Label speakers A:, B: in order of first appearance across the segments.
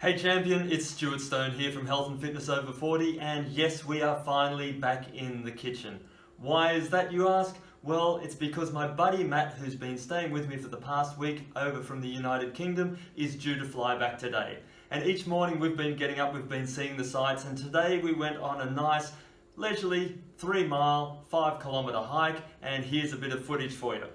A: Hey champion, it's Stuart Stone here from Health and Fitness Over 40, and yes, we are finally back in the kitchen. Why is that, you ask? Well, it's because my buddy Matt, who's been staying with me for the past week over from the United Kingdom, is due to fly back today. And each morning we've been getting up, we've been seeing the sights, and today we went on a nice, leisurely 3-mile, 5-kilometre hike, and here's a bit of footage for you.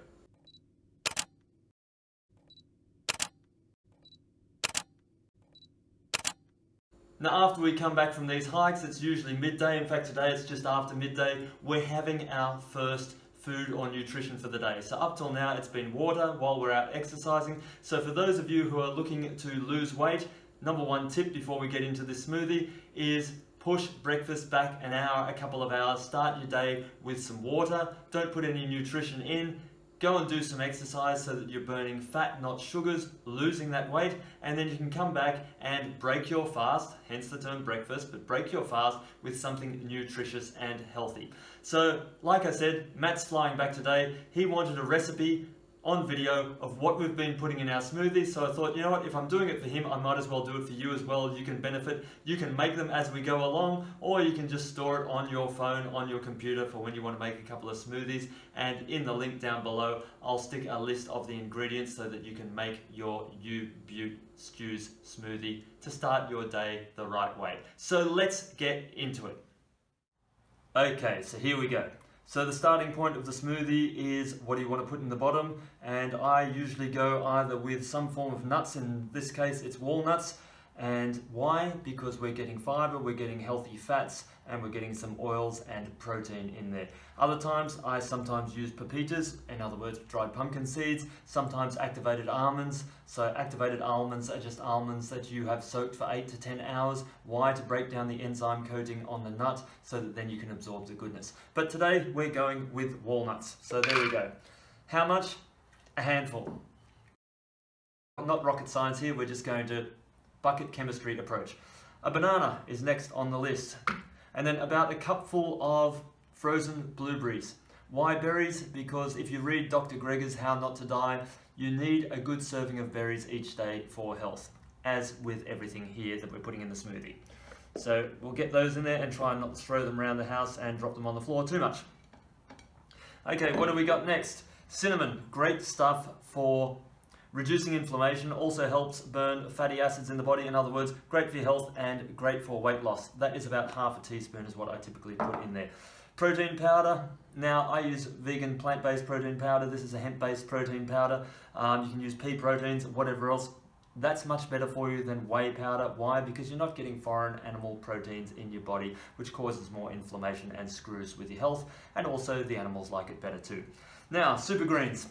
A: Now after we come back from these hikes, it's usually midday. In fact, today it's just after midday. We're having our first food or nutrition for the day. So up till now it's been water while we're out exercising. So for those of you who are looking to lose weight, number one tip before we get into this smoothie is push breakfast back an hour, a couple of hours. Start your day with some water. Don't put any nutrition in. Go and do some exercise so that you're burning fat, not sugars, losing that weight, and then you can come back and break your fast, hence the term breakfast, but break your fast with something nutritious and healthy. So, like I said, Matt's flying back today. He wanted a recipe on video of what we've been putting in our smoothies, so I thought, you know what, if I'm doing it for him, I might as well do it for you as well. You can benefit. You can make them as we go along, or you can just store it on your phone, on your computer for when you want to make a couple of smoothies. And in the link down below, I'll stick a list of the ingredients so that you can make your U-Butte Stews smoothie to start your day the right way. So let's get into it. Okay, so here we go. So the starting point of the smoothie is what do you want to put in the bottom, and I usually go either with some form of nuts. In this case it's walnuts. And why? Because we're getting fiber, we're getting healthy fats, and we're getting some oils and protein in there. Other times I sometimes use pepitas, in other words dried pumpkin seeds, sometimes activated almonds. So activated almonds are just almonds that you have soaked for 8 to 10 hours. Why? To break down the enzyme coating on the nut so that then you can absorb the goodness. But today we're going with walnuts. So there we go. How much? A handful. Not rocket science here, we're just going to bucket chemistry approach. A banana is next on the list. And then about a cupful of frozen blueberries. Why berries? Because if you read Dr. Greger's How Not to Die, you need a good serving of berries each day for health, as with everything here that we're putting in the smoothie. So we'll get those in there and try and not throw them around the house and drop them on the floor too much. Okay, what do we got next? Cinnamon, great stuff for reducing inflammation, also helps burn fatty acids in the body. In other words, great for your health and great for weight loss. That is about half a teaspoon is what I typically put in there. Protein powder. Now I use vegan plant-based protein powder. This is a hemp-based protein powder. You can use pea proteins, whatever else. That's much better for you than whey powder. Why? Because you're not getting foreign animal proteins in your body, which causes more inflammation and screws with your health. And also the animals like it better too. Now, super greens.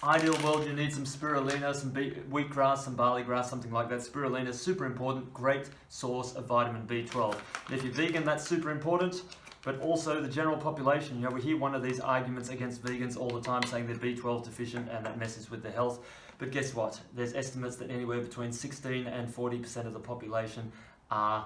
A: Ideal world, you need some spirulina, some wheatgrass, some barley grass, something like that. Spirulina is super important, great source of vitamin B12. And if you're vegan, that's super important, but also the general population. You know, we hear one of these arguments against vegans all the time saying they're B12 deficient and that messes with their health. But guess what? There's estimates that anywhere between 16 and 40% of the population are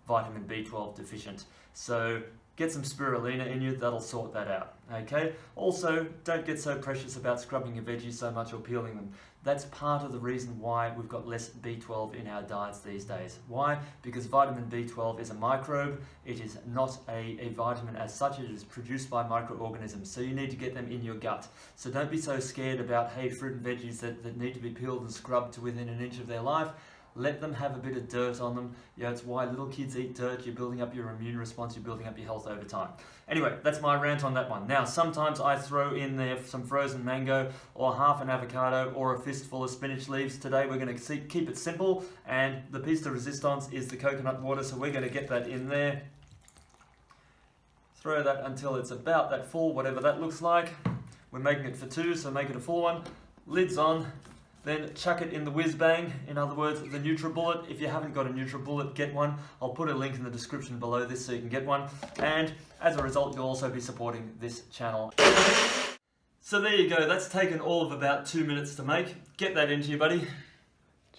A: vitamin B12 deficient. So get some spirulina in you, that'll sort that out, okay? Also, don't get so precious about scrubbing your veggies so much or peeling them. That's part of the reason why we've got less B12 in our diets these days. Why? Because vitamin B12 is a microbe. It is not a vitamin as such. It is produced by microorganisms, so you need to get them in your gut. So don't be so scared about, hey, fruit and veggies that need to be peeled and scrubbed to within an inch of their life. Let them have a bit of dirt on them. Yeah, it's why little kids eat dirt. You're building up your immune response. You're building up your health over time. Anyway, that's my rant on that one. Now, sometimes I throw in there some frozen mango or half an avocado or a fistful of spinach leaves. Today, we're going to keep it simple. And the piece de resistance is the coconut water. So we're going to get that in there. Throw that until it's about that full, whatever that looks like. We're making it for 2, so make it a full one. Lids on. Then chuck it in the whiz bang, in other words, the Nutribullet. If you haven't got a Nutribullet, get one. I'll put a link in the description below this so you can get one. And as a result, you'll also be supporting this channel. So there you go, that's taken all of about 2 minutes to make. Get that into you, buddy.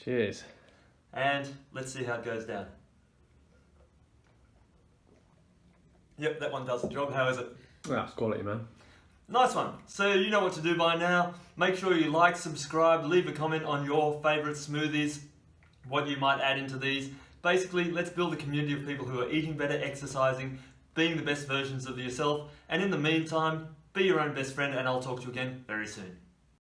B: Cheers.
A: And let's see how it goes down. Yep, that one does the job. How is it?
B: Well, that's quality, man.
A: Nice one. So you know what to do by now. Make sure you like, subscribe, leave a comment on your favourite smoothies. what you might add into these. Basically, let's build a community of people who are eating better, exercising, being the best versions of yourself, and in the meantime, be your own best friend, and I'll talk to you again very soon.